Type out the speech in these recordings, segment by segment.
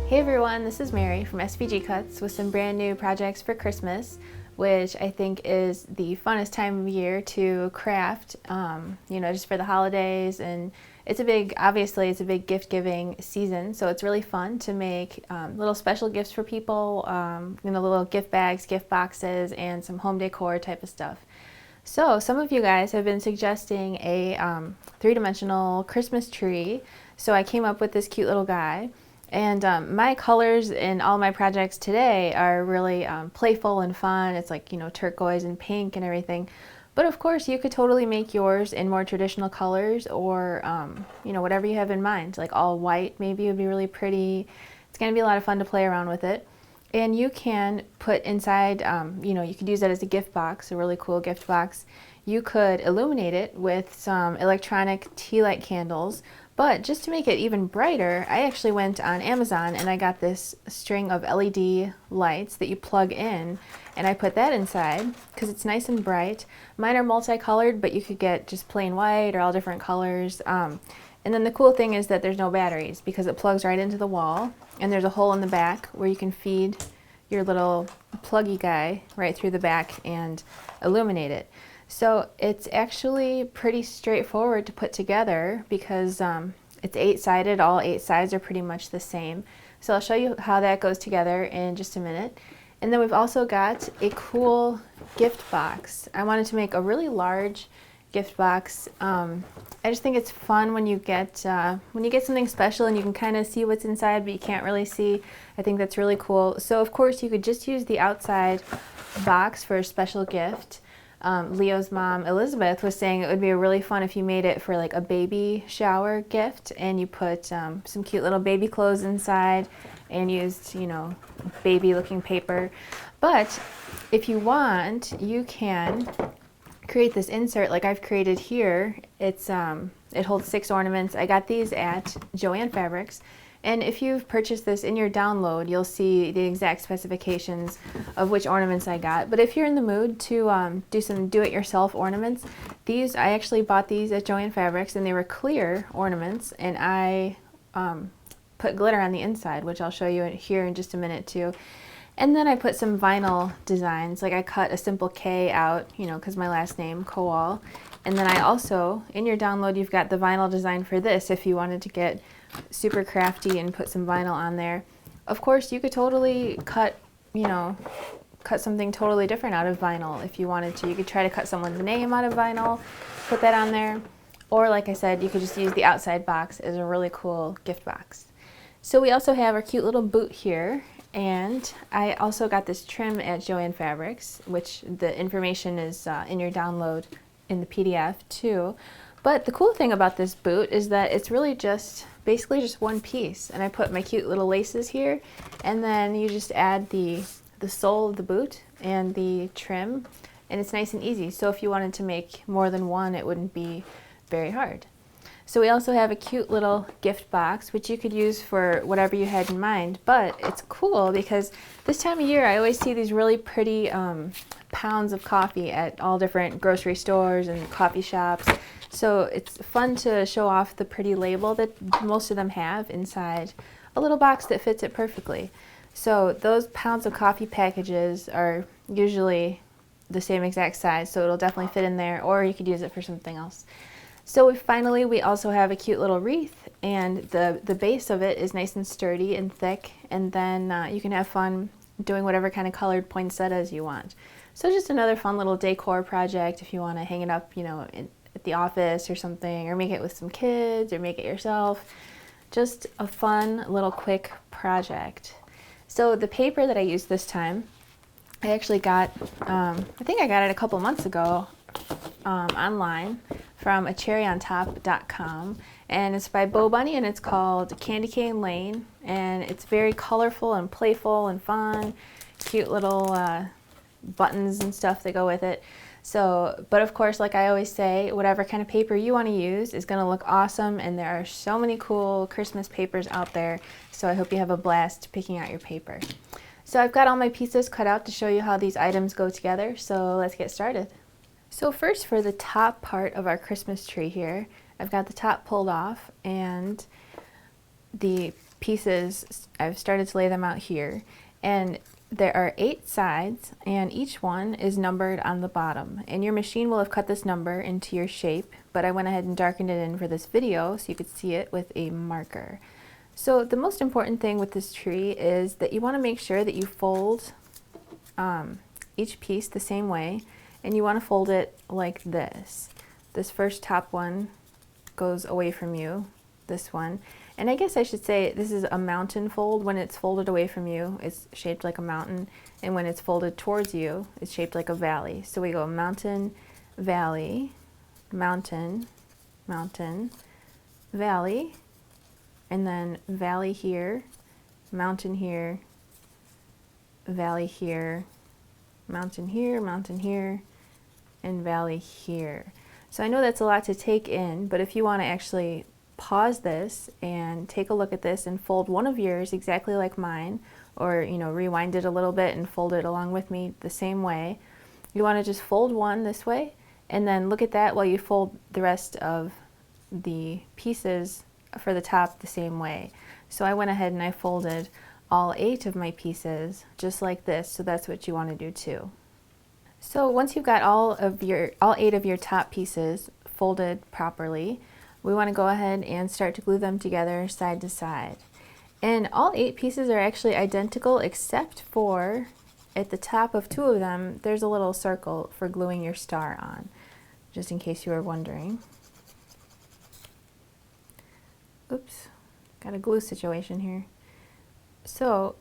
Hey everyone, this is Mary from SVG Cuts with some brand new projects for Christmas, which I think is the funnest time of year to craft, just for the holidays. And obviously it's a big gift giving season, so it's really fun to make little special gifts for people, little gift bags, gift boxes, and some home decor type of stuff. So some of you guys have been suggesting a three-dimensional Christmas tree, so I came up with this cute little guy. And my colors in all my projects today are really playful and fun. It's like, turquoise and pink and everything. But of course, you could totally make yours in more traditional colors or, whatever you have in mind. Like all white maybe would be really pretty. It's going to be a lot of fun to play around with it. And you can put inside, you could use that as a gift box, a really cool gift box. You could illuminate it with some electronic tea light candles. But just to make it even brighter, I actually went on Amazon and I got this string of LED lights that you plug in, and I put that inside because it's nice and bright. Mine are multicolored, but you could get just plain white or all different colors. And then the cool thing is that there's no batteries because it plugs right into the wall, and there's a hole in the back where you can feed your little pluggy guy right through the back and illuminate it. So it's actually pretty straightforward to put together because it's 8-sided. All 8 sides are pretty much the same. So I'll show you how that goes together in just a minute. And then we've also got a cool gift box. I wanted to make a really large gift box. I just think it's fun when you get something special and you can kind of see what's inside, but you can't really see. I think that's really cool. So of course you could just use the outside box for a special gift. Leo's mom, Elizabeth, was saying it would be really fun if you made it for like a baby shower gift and you put some cute little baby clothes inside and used, baby looking paper. But if you want, you can create this insert like I've created here. It holds 6 ornaments. I got these at Joann Fabrics. And if you've purchased this in your download, you'll see the exact specifications of which ornaments I got. But if you're in the mood to do some do-it-yourself ornaments, I actually bought these at Joann Fabrics, and they were clear ornaments, and I put glitter on the inside, which I'll show you here in just a minute too. And then I put some vinyl designs, like I cut a simple K out, because my last name, Kowal. And then I also, in your download, you've got the vinyl design for this if you wanted to get super crafty and put some vinyl on there. Of course, you could totally cut something totally different out of vinyl if you wanted to. You could try to cut someone's name out of vinyl, put that on there. Or like I said, you could just use the outside box as a really cool gift box. So we also have our cute little boot here. And I also got this trim at Joann Fabrics, which the information is in your download in the PDF too. But the cool thing about this boot is that it's really basically just one piece. And I put my cute little laces here, and then you just add the sole of the boot and the trim, and it's nice and easy. So if you wanted to make more than one, it wouldn't be very hard. So we also have a cute little gift box, which you could use for whatever you had in mind. But it's cool because this time of year, I always see these really pretty pounds of coffee at all different grocery stores and coffee shops. So it's fun to show off the pretty label that most of them have inside a little box that fits it perfectly. So those pounds of coffee packages are usually the same exact size, so it'll definitely fit in there, or you could use it for something else. So we also have a cute little wreath, and the base of it is nice and sturdy and thick, and then you can have fun doing whatever kind of colored poinsettias you want. So just another fun little decor project if you want to hang it up, at the office or something, or make it with some kids, or make it yourself. Just a fun little quick project. So the paper that I used this time, I actually got, I think I got it a couple months ago online from acherryontop.com, and it's by Bo Bunny, and it's called Candy Cane Lane, and it's very colorful and playful and fun, cute little buttons and stuff that go with it. So, but of course, like I always say, whatever kind of paper you want to use is going to look awesome, and there are so many cool Christmas papers out there, so I hope you have a blast picking out your paper. So I've got all my pieces cut out to show you how these items go together, so let's get started. So first, for the top part of our Christmas tree here, I've got the top pulled off, and the pieces, I've started to lay them out here, and there are 8 sides and each one is numbered on the bottom, and your machine will have cut this number into your shape, but I went ahead and darkened it in for this video so you could see it with a marker. So the most important thing with this tree is that you want to make sure that you fold each piece the same way, and you want to fold it like this. This first top one goes away from you, this one. And I guess I should say this is a mountain fold. When it's folded away from you, it's shaped like a mountain. And when it's folded towards you, it's shaped like a valley. So we go mountain, valley, mountain, mountain, valley, and then valley here, mountain here, valley here, mountain here, and valley here. So I know that's a lot to take in, but if you want to actually pause this and take a look at this and fold one of yours exactly like mine, or rewind it a little bit and fold it along with me the same way. You want to just fold one this way and then look at that while you fold the rest of the pieces for the top the same way. So I went ahead and I folded all 8 of my pieces just like this, so that's what you want to do too. So once you've got all 8 of your top pieces folded properly, we want to go ahead and start to glue them together side to side. And all 8 pieces are actually identical except for at the top of 2 of them there's a little circle for gluing your star on, just in case you were wondering. Oops, got a glue situation here. So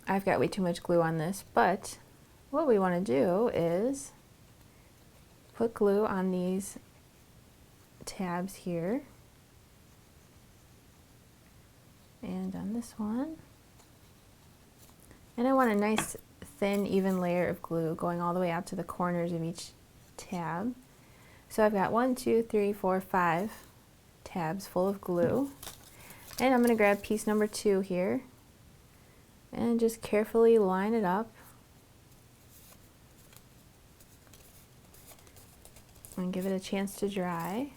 I've got way too much glue on this, but what we want to do is put glue on these tabs here and on this one, and I want a nice thin even layer of glue going all the way out to the corners of each tab. So I've got 1, 2, 3, 4, 5 tabs full of glue, and I'm going to grab piece number 2 here and just carefully line it up and give it a chance to dry.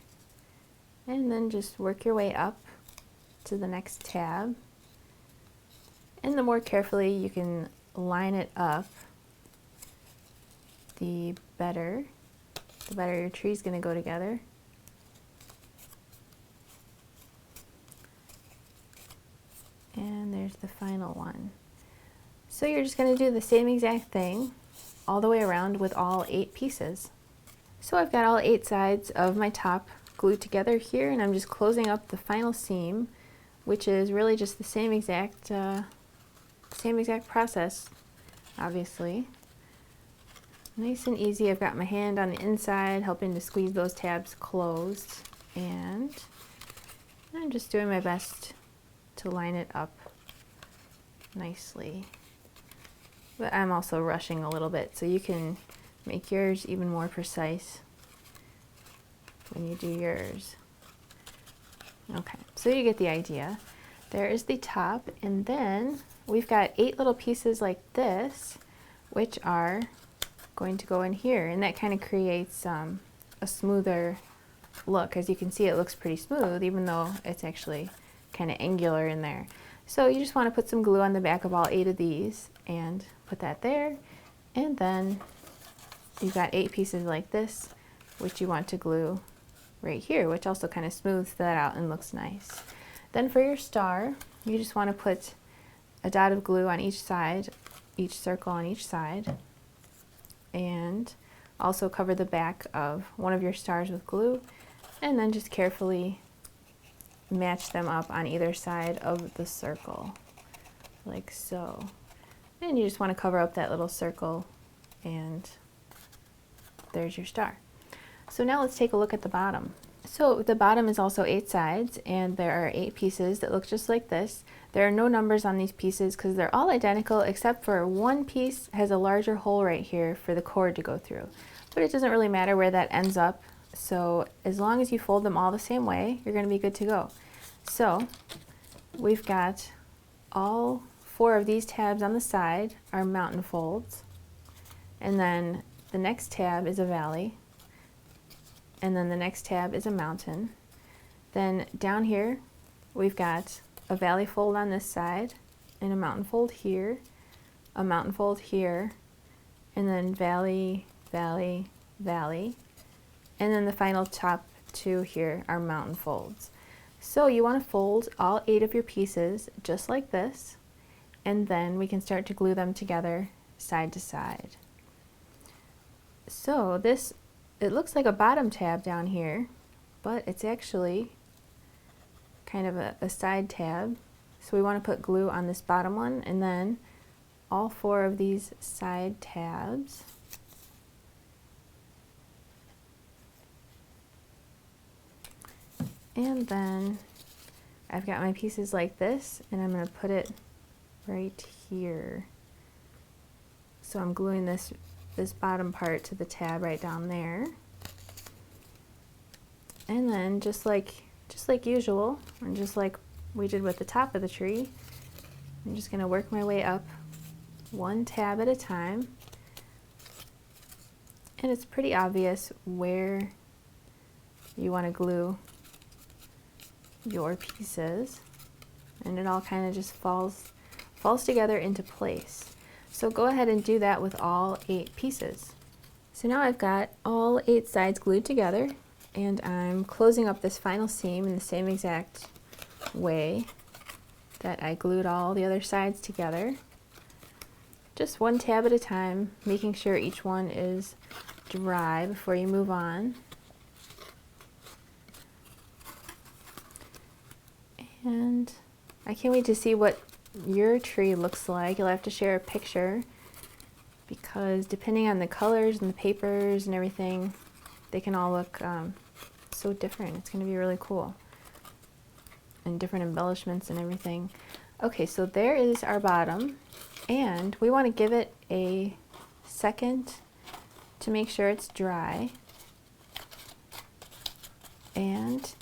And then just work your way up to the next tab. And the more carefully you can line it up, the better your tree's going to go together. And there's the final one. So you're just going to do the same exact thing all the way around with all 8 pieces. So I've got all 8 sides of my top glued together here, and I'm just closing up the final seam, which is really just the same exact process, obviously. Nice and easy. I've got my hand on the inside helping to squeeze those tabs closed, and I'm just doing my best to line it up nicely. But I'm also rushing a little bit, so you can make yours even more precise when you do yours. Okay, so you get the idea. There is the top, and then we've got 8 little pieces like this, which are going to go in here, and that kind of creates a smoother look. As you can see, it looks pretty smooth, even though it's actually kind of angular in there. So you just want to put some glue on the back of all 8 of these and put that there, and then you've got 8 pieces like this, which you want to glue right here, which also kind of smooths that out and looks nice. Then for your star, you just want to put a dot of glue on each side, each circle on each side, and also cover the back of one of your stars with glue, and then just carefully match them up on either side of the circle, like so. And you just want to cover up that little circle, and there's your star. So now let's take a look at the bottom. So the bottom is also 8 sides, and there are 8 pieces that look just like this. There are no numbers on these pieces because they're all identical, except for one piece has a larger hole right here for the cord to go through. But it doesn't really matter where that ends up, so as long as you fold them all the same way, you're going to be good to go. So we've got all 4 of these tabs on the side are mountain folds, and then the next tab is a valley, and then the next tab is a mountain. Then down here we've got a valley fold on this side, and a mountain fold here, a mountain fold here, and then valley, valley, valley, and then the final top two here are mountain folds. So you want to fold all 8 of your pieces just like this, and then we can start to glue them together side to side. So this, it looks like a bottom tab down here, but it's actually kind of a side tab. So we want to put glue on this bottom one, and then all 4 of these side tabs. And then I've got my pieces like this, and I'm going to put it right here. So I'm gluing this bottom part to the tab right down there. And then just like usual, and just like we did with the top of the tree, I'm just going to work my way up one tab at a time. And it's pretty obvious where you want to glue your pieces, and it all kind of just falls together into place. So go ahead and do that with all 8 pieces. So now I've got all 8 sides glued together, and I'm closing up this final seam in the same exact way that I glued all the other sides together. Just one tab at a time, making sure each one is dry before you move on. And I can't wait to see what your tree looks like. You'll have to share a picture, because depending on the colors and the papers and everything, they can all look so different. It's going to be really cool. And different embellishments and everything. Okay, so there is our bottom, and we want to give it a second to make sure it's dry. And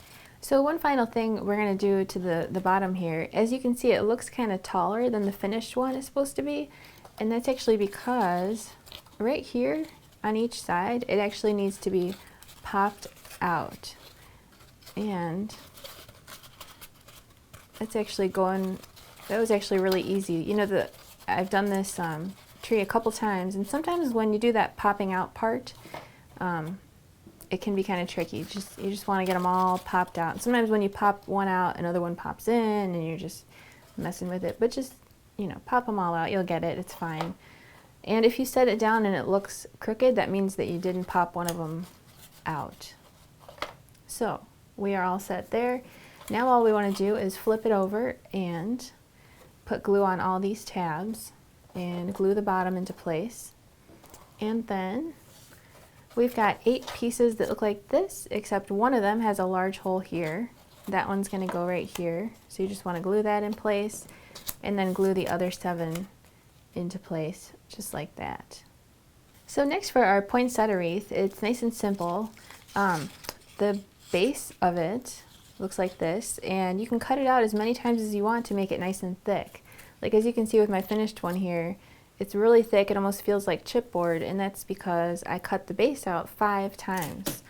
so one final thing we're going to do to the bottom here, as you can see, it looks kind of taller than the finished one is supposed to be, and that's actually because right here on each side it actually needs to be popped out. And that's actually that was actually really easy. You know, I've done this tree a couple times, and sometimes when you do that popping out part, it can be kind of tricky. You just want to get them all popped out. And sometimes when you pop one out, another one pops in, and you're just messing with it. But just, you know, pop them all out. You'll get it. It's fine. And if you set it down and it looks crooked, that means that you didn't pop one of them out. So we are all set there. Now all we want to do is flip it over and put glue on all these tabs and glue the bottom into place. And then we've got 8 pieces that look like this, except one of them has a large hole here. That one's going to go right here. So you just want to glue that in place, and then glue the other 7 into place, just like that. So next for our poinsettia wreath, it's nice and simple. The base of it looks like this, and you can cut it out as many times as you want to make it nice and thick. Like as you can see with my finished one here, it's really thick. It almost feels like chipboard, and that's because I cut the base out 5 times.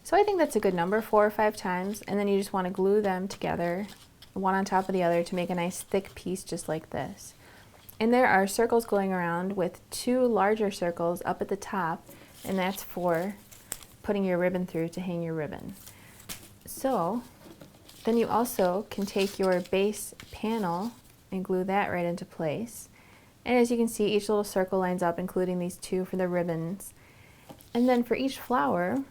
So I think that's a good number, 4 or 5 times, and then you just want to glue them together, one on top of the other, to make a nice thick piece just like this. And there are circles going around with 2 larger circles up at the top, and that's for putting your ribbon through to hang your ribbon. So then you also can take your base panel and glue that right into place. And as you can see, each little circle lines up, including these 2 for the ribbons. And then for each flower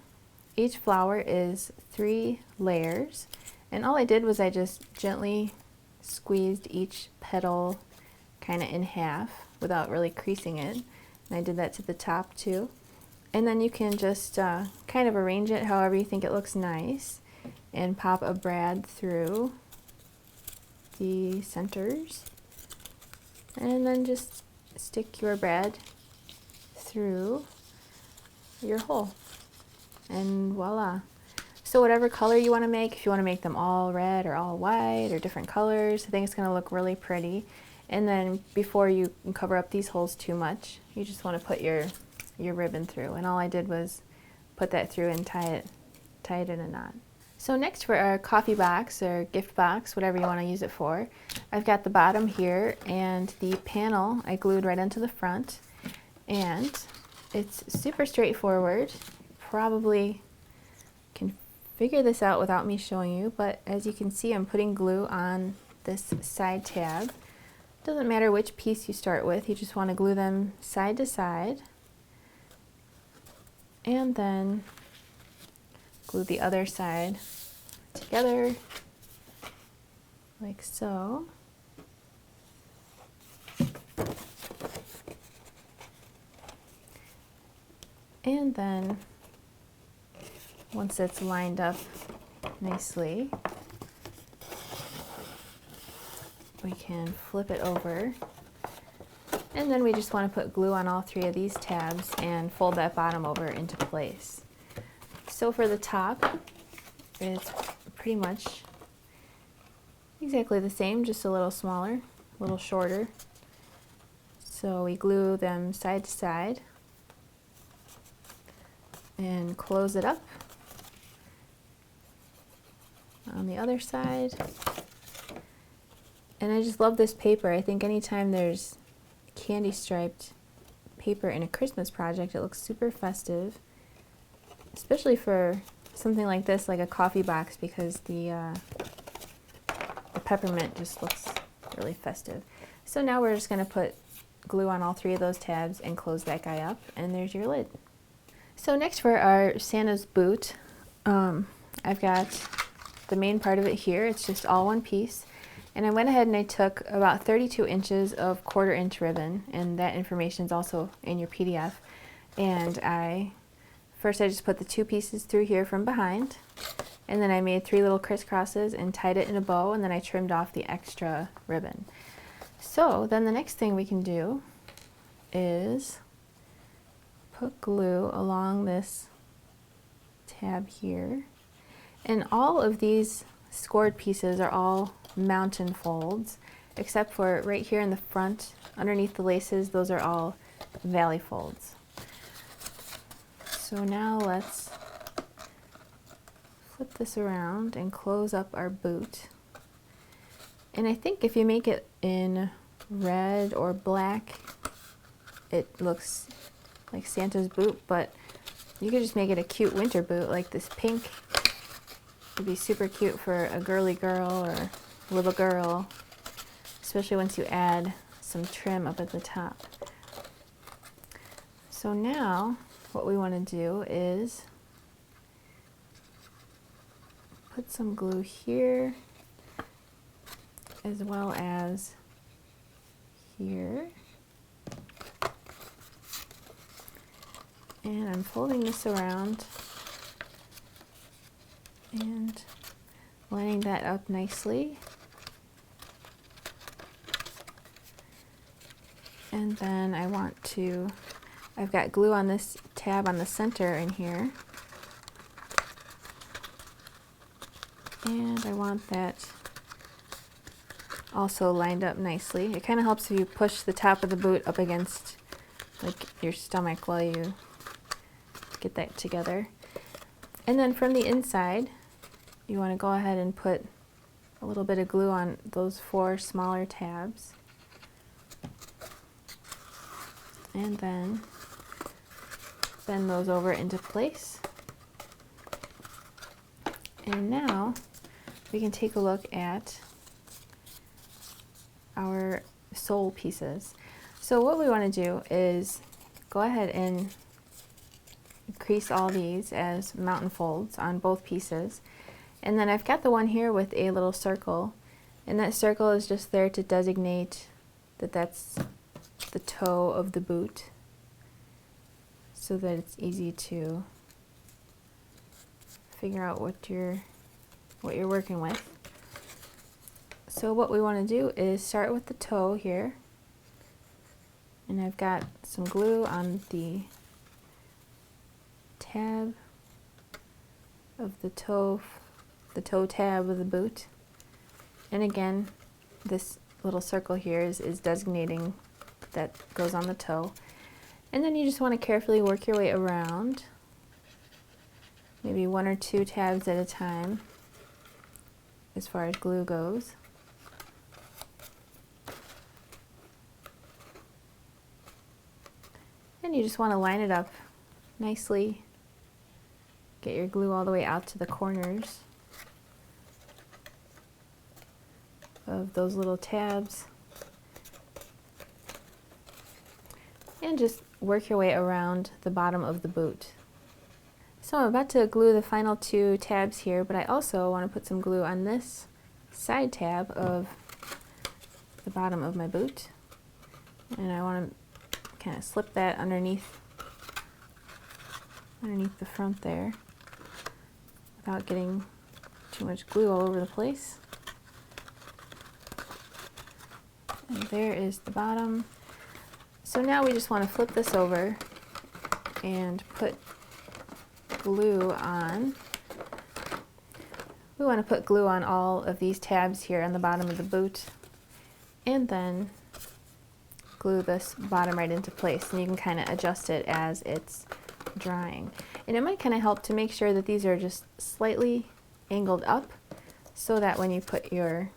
is 3 layers. And all I did was I just gently squeezed each petal kind of in half without really creasing it. And I did that to the top too. And then you can just kind of arrange it however you think it looks nice, and pop a brad through the centers. And then just stick your brad through your hole, and voila. So whatever color you want to make, if you want to make them all red or all white or different colors, I think it's going to look really pretty. And then before you cover up these holes too much, you just want to put your ribbon through. And all I did was put that through and tie it in a knot. So next for our coffee box or gift box, whatever you want to use it for, I've got the bottom here and the panel I glued right onto the front, and it's super straightforward. Probably can figure this out without me showing you, but as you can see, I'm putting glue on this side tab. Doesn't matter which piece you start with, you just want to glue them side to side, and then glue the other side together like so. And then once it's lined up nicely, we can flip it over, and then we just want to put glue on all three of these tabs and fold that bottom over into place. So for the top, it's pretty much exactly the same, just a little smaller, a little shorter. So we glue them side to side and close it up on the other side. And I just love this paper. I think anytime there's candy striped paper in a Christmas project, it looks super festive, especially for something like this, like a coffee box, because the peppermint just looks really festive. So now we're just going to put glue on all three of those tabs and close that guy up, and there's your lid. So next for our Santa's boot, I've got the main part of it here. It's just all one piece. And I went ahead and I took about 32 inches of 1/4 inch ribbon, and that information is also in your PDF. And first I just put the two pieces through here from behind, and then I made 3 little crisscrosses and tied it in a bow, and then I trimmed off the extra ribbon. So then the next thing we can do is put glue along this tab here. And all of these scored pieces are all mountain folds, except for right here in the front, underneath the laces, those are all valley folds. So now let's flip this around and close up our boot. And I think if you make it in red or black, it looks like Santa's boot, but you could just make it a cute winter boot, like this pink. It'd be super cute for a girly girl or little girl, especially once you add some trim up at the top. So now what we want to do is put some glue here as well as here. And I'm folding this around and lining that up nicely. And then I've got glue on this tab on the center in here. And I want that also lined up nicely. It kind of helps if you push the top of the boot up against like your stomach while you get that together. And then from the inside, you want to go ahead and put a little bit of glue on those 4 smaller tabs. And then bend those over into place. And now we can take a look at our sole pieces. So what we want to do is go ahead and crease all these as mountain folds on both pieces. And then I've got the one here with a little circle, and that circle is just there to designate that that's the toe of the boot, so that it's easy to figure out what you're working with. So what we want to do is start with the toe here, and I've got some glue on the tab of the toe tab of the boot. And again, this little circle here is designating that goes on the toe. And then you just want to carefully work your way around, maybe 1 or 2 tabs at a time. as far as glue goes. And you just want to line it up nicely. Get your glue all the way out to the corners of those little tabs. And just work your way around the bottom of the boot. So I'm about to glue the final 2 tabs here, but I also want to put some glue on this side tab of the bottom of my boot. And I want to kind of slip that underneath the front there without getting too much glue all over the place. And there is the bottom. So now we just want to flip this over and put glue on. We want to put glue on all of these tabs here on the bottom of the boot, and then glue this bottom right into place, and you can kind of adjust it as it's drying. And it might kind of help to make sure that these are just slightly angled up so that when you put your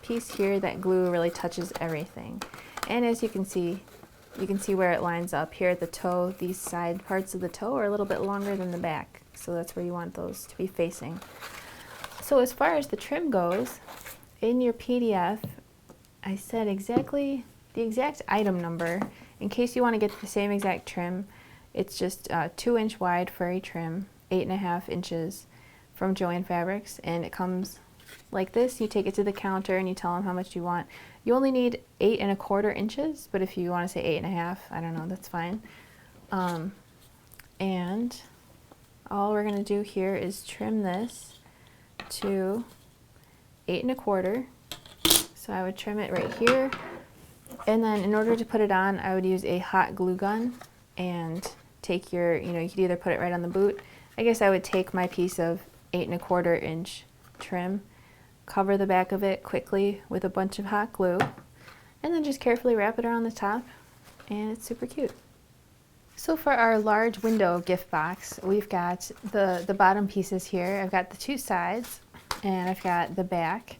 piece here, that glue really touches everything. And as you can see where it lines up here at the toe. These side parts of the toe are a little bit longer than the back, so that's where you want those to be facing. So as far as the trim goes, in your PDF I said exactly the exact item number in case you want to get the same exact trim. It's just 2-inch wide furry trim, 8.5 inches from Joann Fabrics, and it comes like this. You take it to the counter and you tell them how much you want. You only need 8.25 inches, but if you want to say 8.5, I don't know, that's fine. And all we're going to do here is trim this to 8.25. So I would trim it right here, and then in order to put it on, I would use a hot glue gun and take your, you could either put it right on the boot. I guess I would take my piece of 8.25 inch trim, cover the back of it quickly with a bunch of hot glue, and then just carefully wrap it around the top, and it's super cute. So for our large window gift box, we've got the bottom pieces here. I've got the 2 sides, and I've got the back,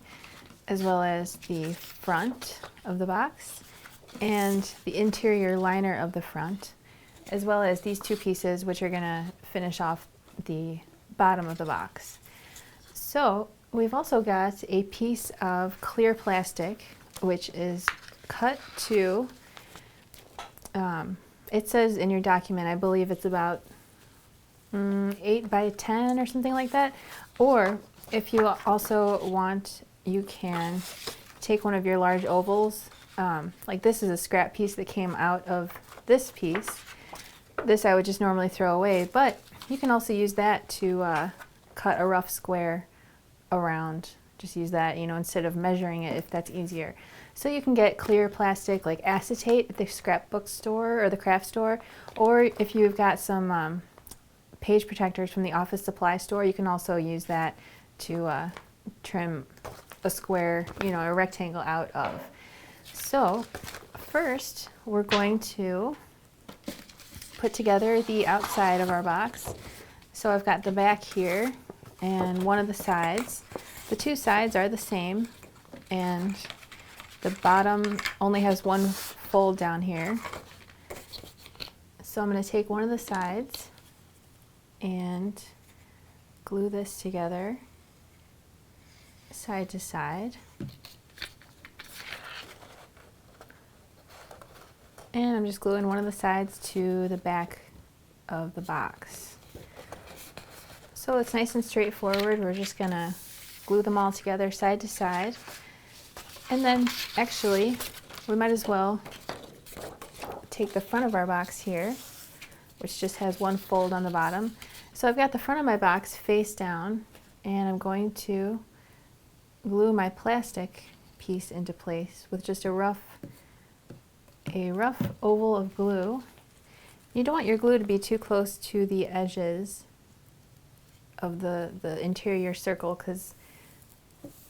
as well as the front of the box, and the interior liner of the front, as well as these 2 pieces, which are gonna finish off the bottom of the box. So we've also got a piece of clear plastic, which is cut to, it says in your document, I believe it's about 8 by 10 or something like that. Or if you also want, you can take one of your large ovals. Like this is a scrap piece that came out of this piece. This I would just normally throw away, but you can also use that to cut a rough square around. Just use that, instead of measuring it, if that's easier. So you can get clear plastic like acetate at the scrapbook store or the craft store, or if you've got some page protectors from the office supply store, you can also use that to trim a square, a rectangle out of. So first we're going to put together the outside of our box. So I've got the back here and one of the sides. The 2 sides are the same, and the bottom only has one fold down here. So I'm going to take one of the sides and glue this together side to side. And I'm just gluing one of the sides to the back of the box. So it's nice and straightforward. We're just going to glue them all together side to side. And then actually, we might as well take the front of our box here, which just has one fold on the bottom. So I've got the front of my box face down, and I'm going to glue my plastic piece into place with just a rough oval of glue. You don't want your glue to be too close to the edges of the interior circle, because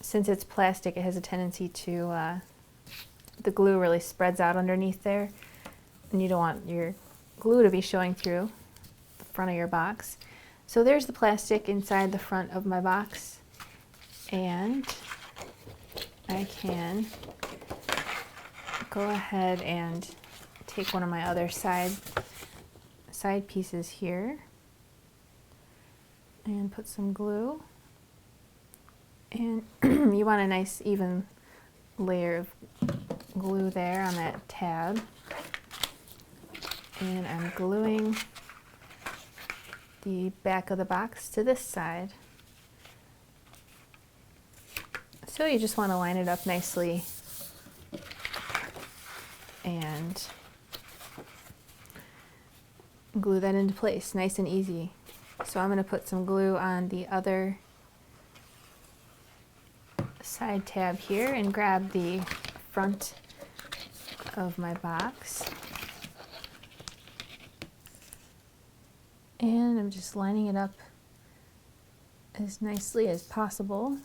since it's plastic, it has a tendency to, the glue really spreads out underneath there, and you don't want your glue to be showing through the front of your box. So there's the plastic inside the front of my box, and I can go ahead and take one of my other side pieces here and put some glue. And you want a nice even layer of glue there on that tab. And I'm gluing the back of the box to this side. So you just want to line it up nicely and glue that into place, nice and easy. So I'm going to put some glue on the other side tab here and grab the front of my box. And I'm just lining it up as nicely as possible.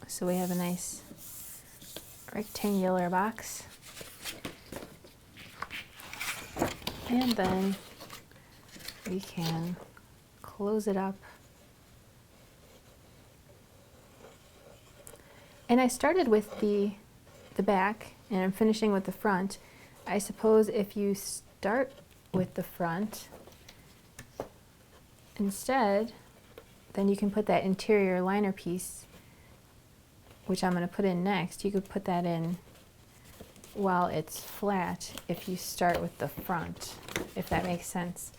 So we have a nice rectangular box. And then we can close it up. And I started with the back and I'm finishing with the front. I suppose if you start with the front instead, then you can put that interior liner piece, which I'm going to put in next. You could put that in while it's flat if you start with the front, if that makes sense.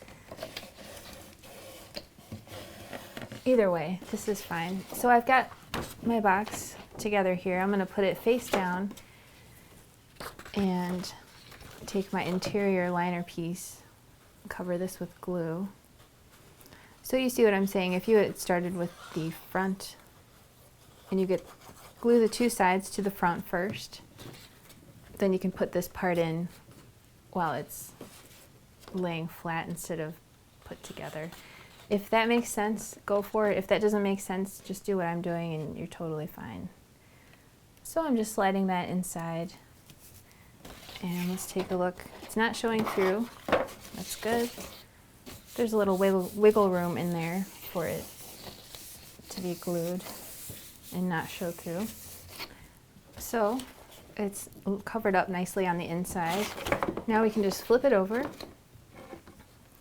Either way, this is fine. So I've got my box together here. I'm going to put it face down and take my interior liner piece, cover this with glue. So you see what I'm saying? If you had started with the front and you glue the two sides to the front first, then you can put this part in while it's laying flat instead of put together. If that makes sense, go for it. If that doesn't make sense, just do what I'm doing and you're totally fine. So I'm just sliding that inside. And let's take a look. It's not showing through. That's good. There's a little wiggle room in there for it to be glued and not show through. So it's covered up nicely on the inside. Now we can just flip it over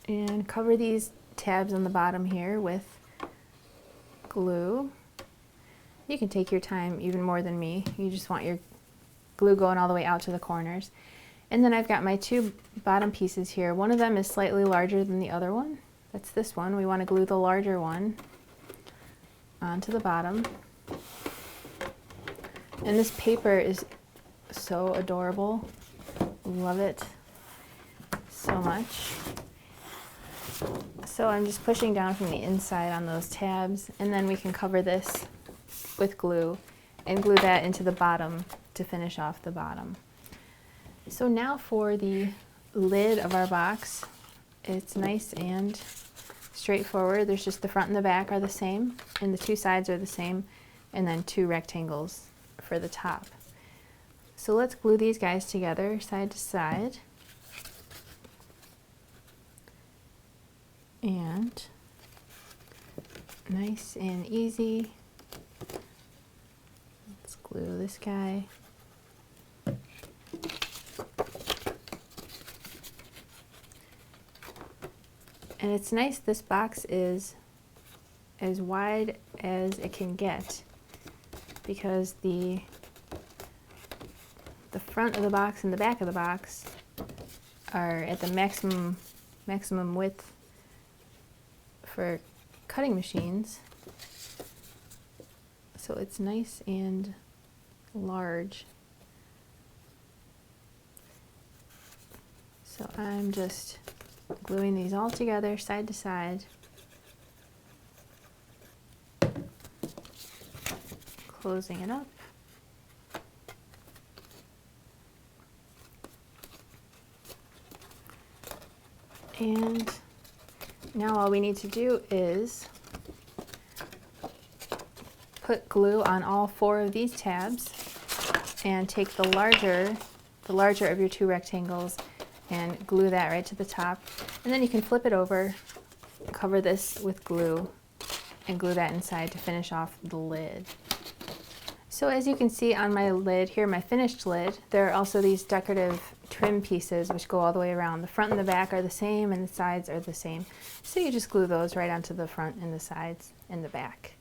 and cover these tabs on the bottom here with glue. You can take your time even more than me. You just want your glue going all the way out to the corners. And then I've got my two bottom pieces here. One of them is slightly larger than the other one. That's this one. We want to glue the larger one onto the bottom. And this paper is so adorable. Love it so much. So I'm just pushing down from the inside on those tabs, and then we can cover this with glue and glue that into the bottom to finish off the bottom. So now for the lid of our box, it's nice and straightforward. There's just the front and the back are the same, and the two sides are the same, and then two rectangles for the top. So let's glue these guys together side to side. And nice and easy. Let's glue this guy. And it's nice, this box is as wide as it can get because the front of the box and the back of the box are at the maximum width for cutting machines. So it's nice and large. So I'm just gluing these all together side to side. Closing it up. And now all we need to do is put glue on all four of these tabs and take the larger of your two rectangles and glue that right to the top. And then you can flip it over, cover this with glue, and glue that inside to finish off the lid. So So as you can see on my lid here, my finished lid, there are also these decorative trim pieces which go all the way around. The front and the back are the same and the sides are the same. So you just glue those right onto the front and the sides and the back.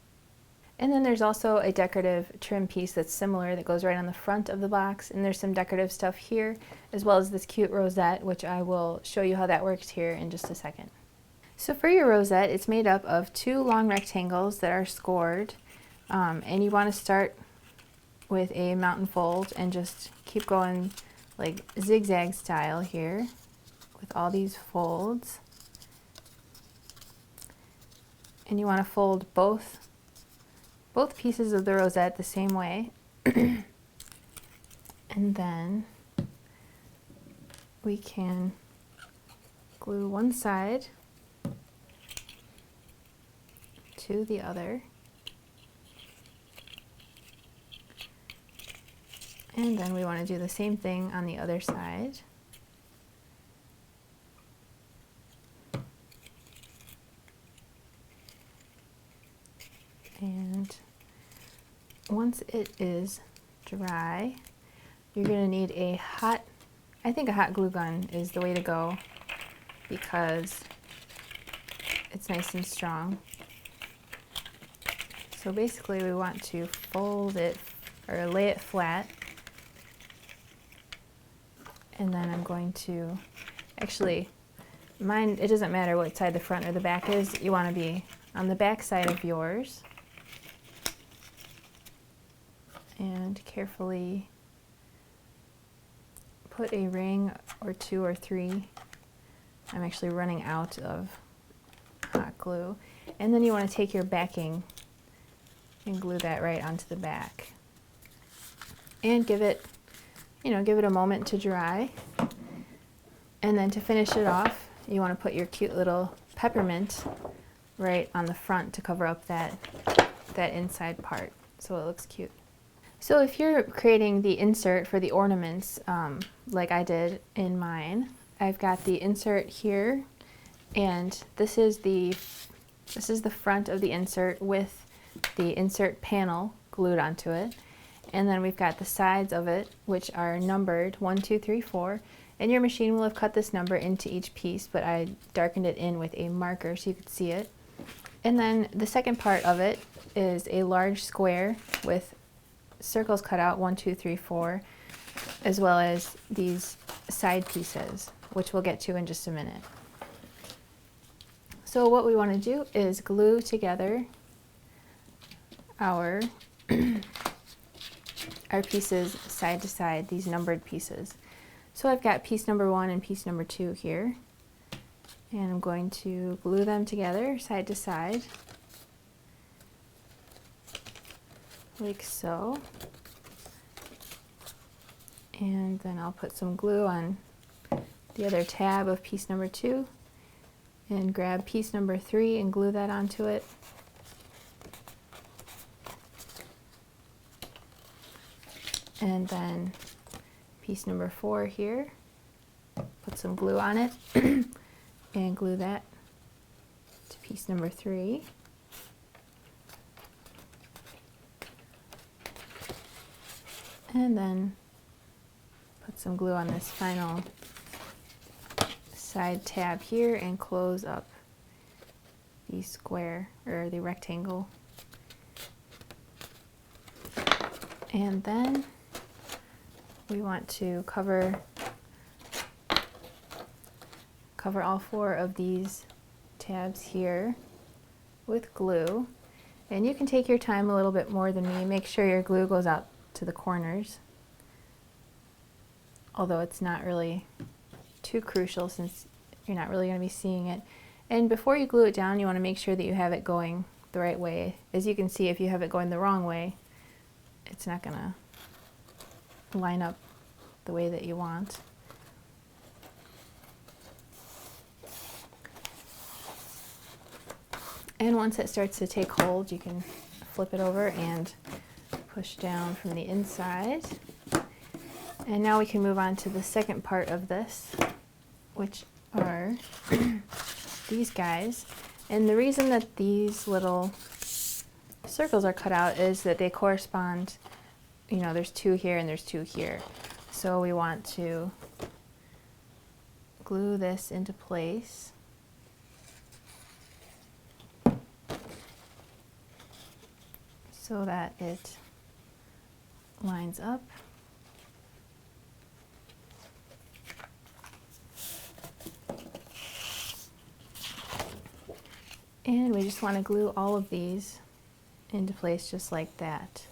And then there's also a decorative trim piece that's similar that goes right on the front of the box, and there's some decorative stuff here as well as this cute rosette, which I will show you how that works here in just a second. So for your rosette, it's made up of 2 long rectangles that are scored, and you want to start with a mountain fold and just keep going like zigzag style here with all these folds. And you want to fold both pieces of the rosette the same way. And then we can glue one side to the other. And then we want to do the same thing on the other side. And once it is dry, you're going to need a hot, I think a hot glue gun is the way to go because it's nice and strong. So basically we want to fold it or lay it flat. And then I'm going to, actually, mine, it doesn't matter what side the front or the back is. You want to be on the back side of yours. And carefully put a ring or 2 or 3. I'm actually running out of hot glue. And then you want to take your backing and glue that right onto the back. And give it a moment to dry. And then to finish it off, you want to put your cute little peppermint right on the front to cover up that inside part so it looks cute. So if you're creating the insert for the ornaments, like I did in mine, I've got the insert here, and this is the front of the insert with the insert panel glued onto it. And then we've got the sides of it, which are numbered 1, 2, 3, 4. And your machine will have cut this number into each piece, but I darkened it in with a marker so you could see it. And then the second part of it is a large square with circles cut out 1, 2, 3, 4, as well as these side pieces, which we'll get to in just a minute. So what we want to do is glue together our pieces side to side, these numbered pieces. So I've got piece number 1 and piece number 2 here, and I'm going to glue them together side to side like so. And then I'll put some glue on the other tab of piece number 2 and grab piece number 3 and glue that onto it. And then piece number 4 here, put some glue on it and glue that to piece number 3. And then put some glue on this final side tab here and close up the square or the rectangle. And then we want to cover all 4 of these tabs here with glue. And you can take your time a little bit more than me. Make sure your glue goes out to the corners, although it's not really too crucial since you're not really going to be seeing it. And before you glue it down, you want to make sure that you have it going the right way. As you can see, if you have it going the wrong way, it's not going to line up the way that you want. And once it starts to take hold, you can flip it over and push down from the inside. And now we can move on to the second part of this, which are these guys. And the reason that these little circles are cut out is that they correspond you know, there's 2 here and there's 2 here. So we want to glue this into place. So that it lines up. And we just want to glue all of these into place just like that.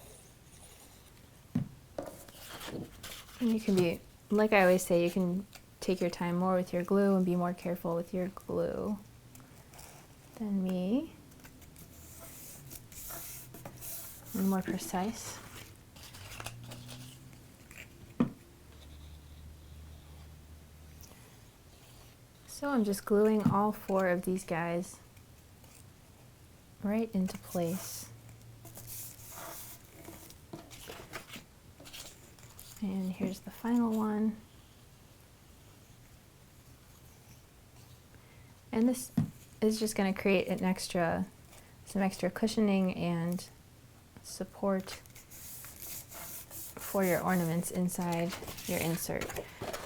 And you can be, like I always say, you can take your time more with your glue and be more careful with your glue than me. And more precise. So I'm just gluing all 4 of these guys right into place. And here's the final one. And this is just going to create an extra, some extra cushioning and support for your ornaments inside your insert.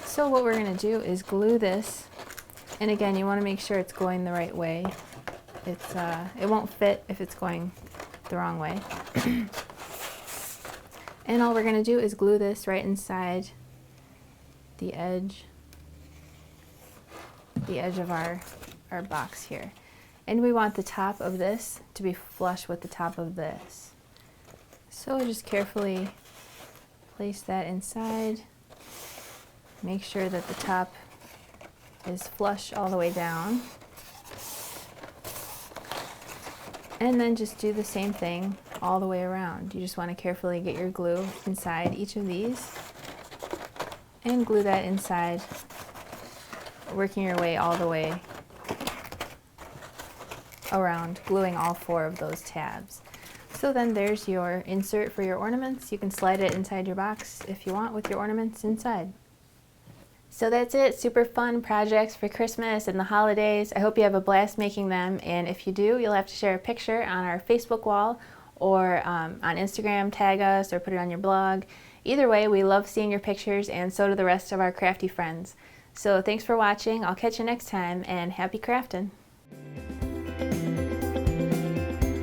So what we're going to do is glue this, and again, you want to make sure it's going the right way. It won't fit if it's going the wrong way. And all we're going to do is glue this right inside the edge of our box here. And we want the top of this to be flush with the top of this. So just carefully place that inside. Make sure that the top is flush all the way down. And then just do the same thing all the way around. You just want to carefully get your glue inside each of these and glue that inside, working your way all the way around, gluing all 4 of those tabs. So then there's your insert for your ornaments. You can slide it inside your box if you want with your ornaments inside. So that's it, super fun projects for Christmas and the holidays. I hope you have a blast making them, and if you do, you'll have to share a picture on our Facebook wall or on Instagram, tag us or put it on your blog. Either way, we love seeing your pictures, and so do the rest of our crafty friends. So thanks for watching. I'll catch you next time, and happy crafting.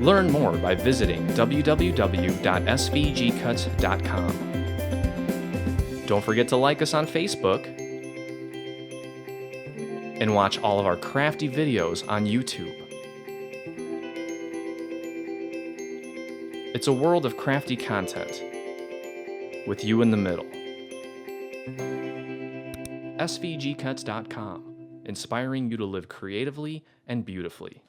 Learn more by visiting www.svgcuts.com. Don't forget to like us on Facebook and watch all of our crafty videos on YouTube. It's a world of crafty content with you in the middle. SVGcuts.com, inspiring you to live creatively and beautifully.